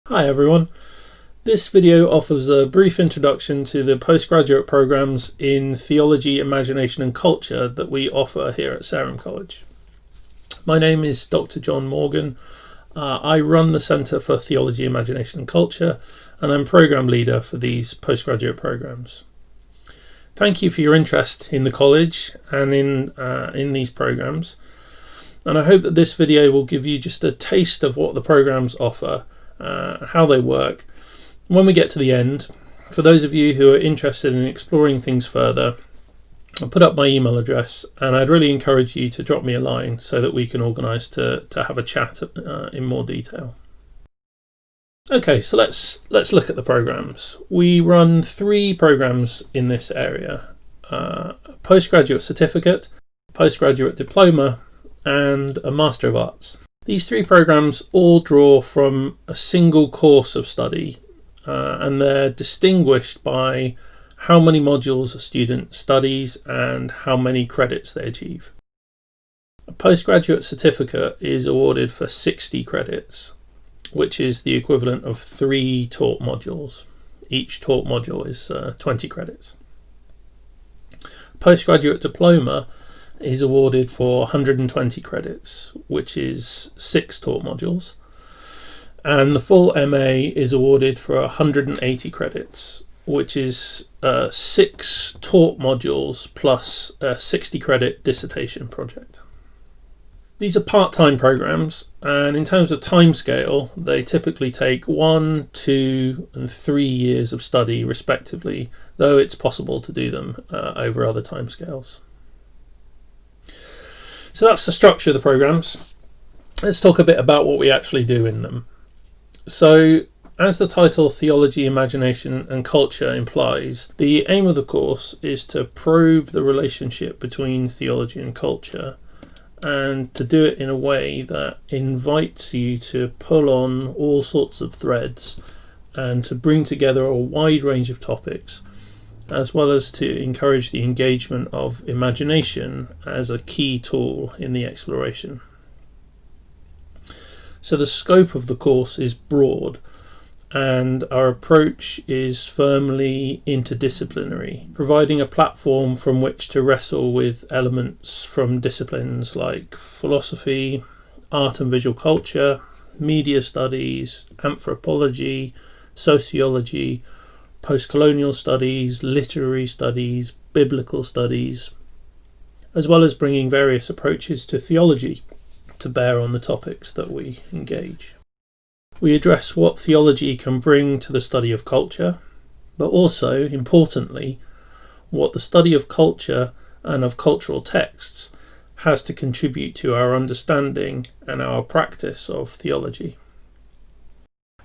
Hi everyone. This video offers a brief introduction to the postgraduate programs in Theology, Imagination and Culture that we offer here at Sarum College. My name is Dr. Jon Morgan. I run the Centre for Theology, Imagination and Culture, and I'm program leader for these postgraduate programs. Thank you for your interest in the college and in these programs, and I hope that this video will give you just a taste of what the programs offer, how they work. When we get to the end, for those of you who are interested in exploring things further, I'll put up my email address, and I'd really encourage you to drop me a line so that we can organise to have a chat in more detail. Okay, so let's look at the programs. We run 3 programs in this area: a postgraduate certificate, postgraduate diploma, and a Master of Arts. These 3 programs all draw from a single course of study, and they're distinguished by how many modules a student studies and how many credits they achieve. A postgraduate certificate is awarded for 60 credits, which is the equivalent of 3 taught modules. Each taught module is 20 credits. Postgraduate diploma is awarded for 120 credits, which is 6 taught modules. And the full MA is awarded for 180 credits, which is 6 taught modules plus a 60 credit dissertation project. These are part-time programs, and in terms of timescale, they typically take 1, 2 and 3 years of study respectively, though it's possible to do them over other timescales. So that's the structure of the programs. Let's talk a bit about what we actually do in them. So, as the title Theology, Imagination and Culture implies, the aim of the course is to probe the relationship between theology and culture, and to do it in a way that invites you to pull on all sorts of threads and to bring together a wide range of topics, as well as to encourage the engagement of imagination as a key tool in the exploration. So the scope of the course is broad, and our approach is firmly interdisciplinary, providing a platform from which to wrestle with elements from disciplines like philosophy, art and visual culture, media studies, anthropology, sociology, post-colonial studies, literary studies, biblical studies, as well as bringing various approaches to theology to bear on the topics that we engage. We address what theology can bring to the study of culture, but also, importantly, what the study of culture and of cultural texts has to contribute to our understanding and our practice of theology.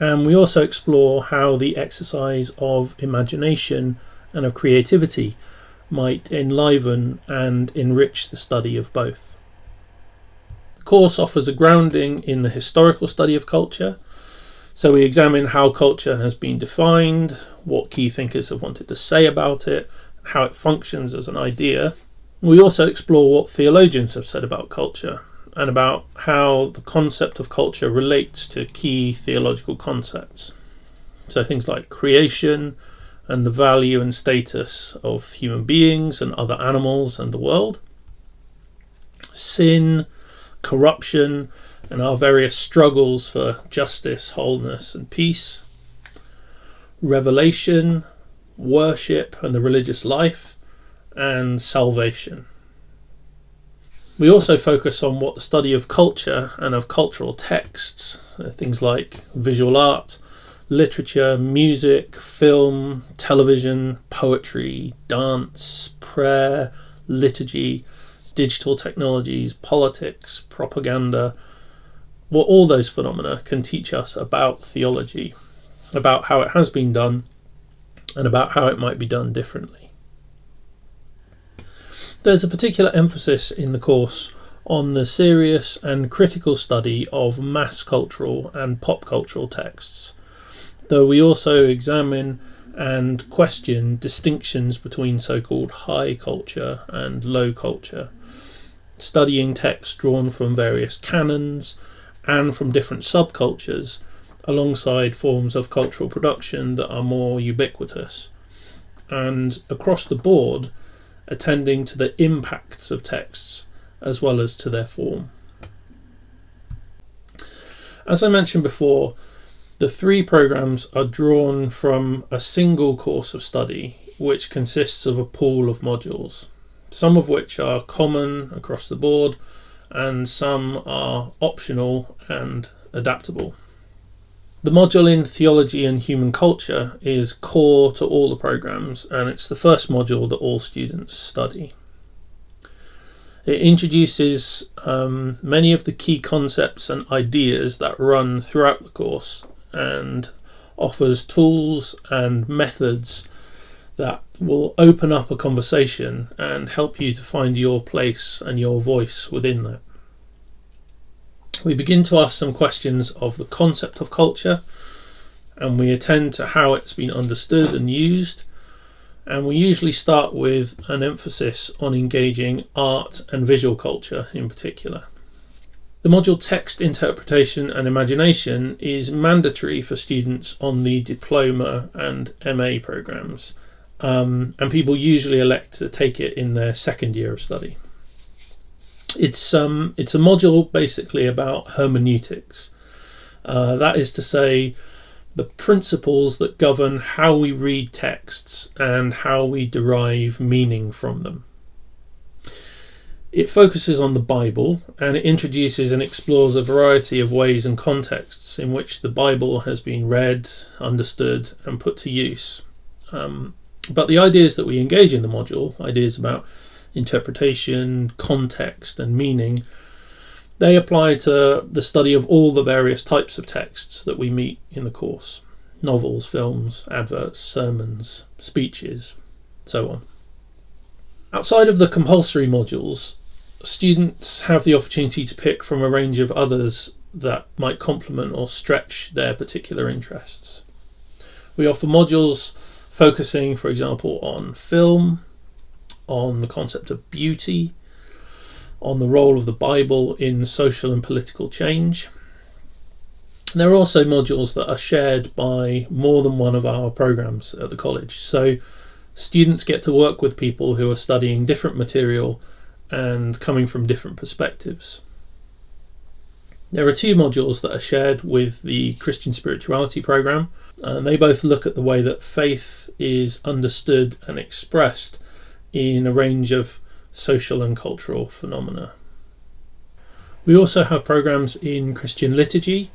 And we also explore how the exercise of imagination and of creativity might enliven and enrich the study of both. The course offers a grounding in the historical study of culture. So we examine how culture has been defined, what key thinkers have wanted to say about it, how it functions as an idea. We also explore what theologians have said about culture and about how the concept of culture relates to key theological concepts. So things like creation and the value and status of human beings and other animals and the world, sin, corruption, and our various struggles for justice, wholeness and peace, revelation, worship and the religious life, and salvation. We also focus on what the study of culture and of cultural texts, things like visual art, literature, music, film, television, poetry, dance, prayer, liturgy, digital technologies, politics, propaganda, what all those phenomena can teach us about theology, about how it has been done, and about how it might be done differently. There's a particular emphasis in the course on the serious and critical study of mass cultural and pop cultural texts, though we also examine and question distinctions between so-called high culture and low culture, studying texts drawn from various canons and from different subcultures, alongside forms of cultural production that are more ubiquitous, and across the board attending to the impacts of texts as well as to their form. As I mentioned before, the 3 programs are drawn from a single course of study which consists of a pool of modules, some of which are common across the board and some are optional and adaptable. The module in Theology and Human Culture is core to all the programs, and it's the first module that all students study. It introduces many of the key concepts and ideas that run throughout the course and offers tools and methods that will open up a conversation and help you to find your place and your voice within that. We begin to ask some questions of the concept of culture, and we attend to how it's been understood and used, and we usually start with an emphasis on engaging art and visual culture in particular. The module Text Interpretation and Imagination is mandatory for students on the diploma and MA programs, and people usually elect to take it in their second year of study. It's a module basically about hermeneutics. That is to say, the principles that govern how we read texts and how we derive meaning from them. It focuses on the Bible, and it introduces and explores a variety of ways and contexts in which the Bible has been read, understood, and put to use. But the ideas that we engage in the module, ideas about interpretation, context, and meaning, they apply to the study of all the various types of texts that we meet in the course: novels, films, adverts, sermons, speeches, so on. Outside of the compulsory modules, students have the opportunity to pick from a range of others that might complement or stretch their particular interests. We offer modules focusing, for example, on film, on the concept of beauty, on the role of the Bible in social and political change. There are also modules that are shared by more than one of our programs at the college, so students get to work with people who are studying different material and coming from different perspectives. There are 2 modules that are shared with the Christian Spirituality program, and they both look at the way that faith is understood and expressed in a range of social and cultural phenomena. We also have programs in Christian liturgy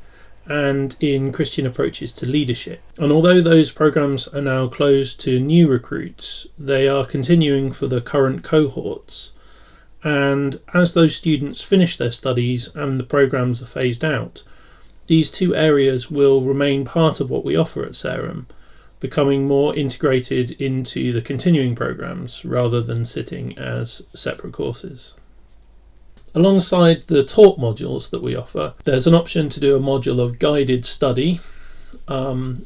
and in Christian approaches to leadership. And although those programs are now closed to new recruits, they are continuing for the current cohorts. And as those students finish their studies and the programs are phased out, these 2 areas will remain part of what we offer at Sarum, becoming more integrated into the continuing programs rather than sitting as separate courses. Alongside the taught modules that we offer, there's an option to do a module of guided study,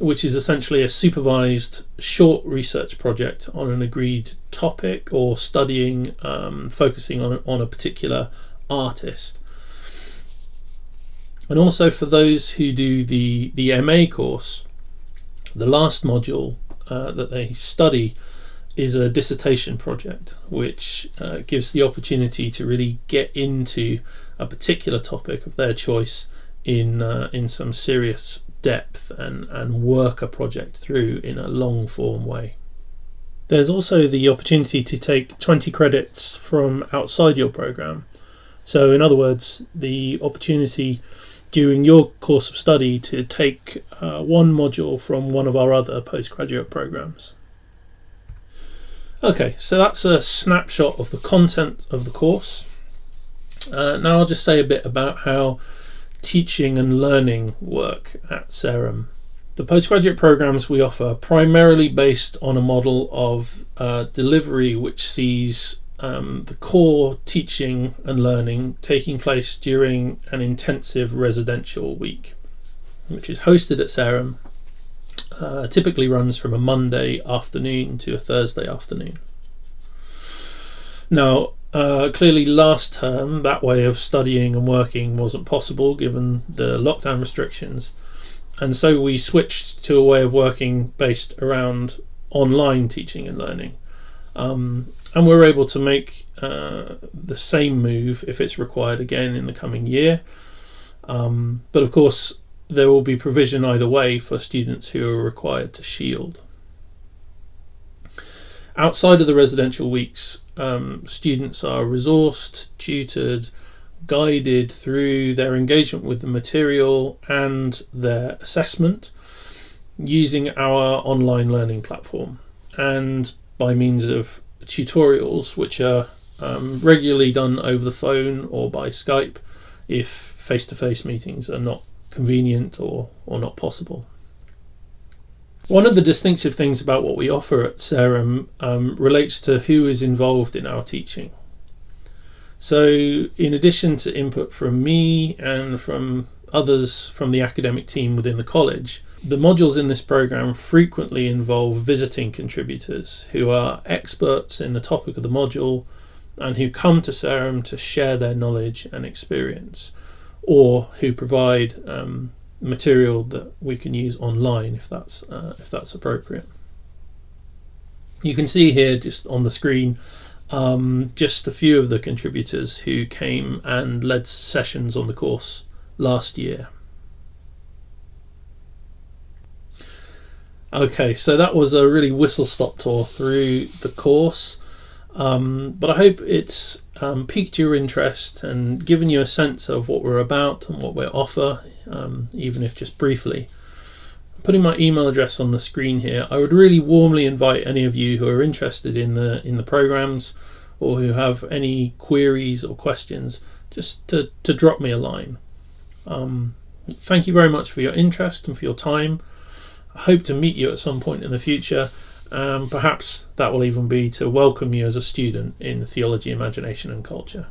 which is essentially a supervised short research project on an agreed topic or studying, focusing on a particular artist. And also for those who do the MA course, the last module that they study is a dissertation project, which gives the opportunity to really get into a particular topic of their choice in some serious depth and work a project through in a long form way. There's also the opportunity to take 20 credits from outside your program. So in other words, the opportunity during your course of study to take one module from one of our other postgraduate programs. Okay, so that's a snapshot of the content of the course. Now I'll just say a bit about how teaching and learning work at Sarum. The postgraduate programs we offer are primarily based on a model of delivery which sees the core teaching and learning taking place during an intensive residential week, which is hosted at Sarum, typically runs from a Monday afternoon to a Thursday afternoon. Now, clearly last term that way of studying and working wasn't possible given the lockdown restrictions, And so we switched to a way of working based around online teaching and learning. And we're able to make the same move if it's required again in the coming year. But of course, there will be provision either way for students who are required to shield. Outside of the residential weeks, students are resourced, tutored, guided through their engagement with the material and their assessment using our online learning platform, and by means of tutorials which are regularly done over the phone or by Skype if face-to-face meetings are not convenient or not possible. One of the distinctive things about what we offer at Sarum relates to who is involved in our teaching. So in addition to input from me and from others from the academic team within the college, the modules in this program frequently involve visiting contributors who are experts in the topic of the module and who come to Sarum to share their knowledge and experience, or who provide material that we can use online if that's appropriate. You can see here just on the screen just a few of the contributors who came and led sessions on the course last year. Okay, so that was a really whistle-stop tour through the course, but I hope it's piqued your interest and given you a sense of what we're about and what we offer, even if just briefly. Putting my email address on the screen here, I would really warmly invite any of you who are interested in the programs or who have any queries or questions just to drop me a line. Thank you very much for your interest and for your time. I hope to meet you at some point in the future. Perhaps that will even be to welcome you as a student in Theology, Imagination and Culture.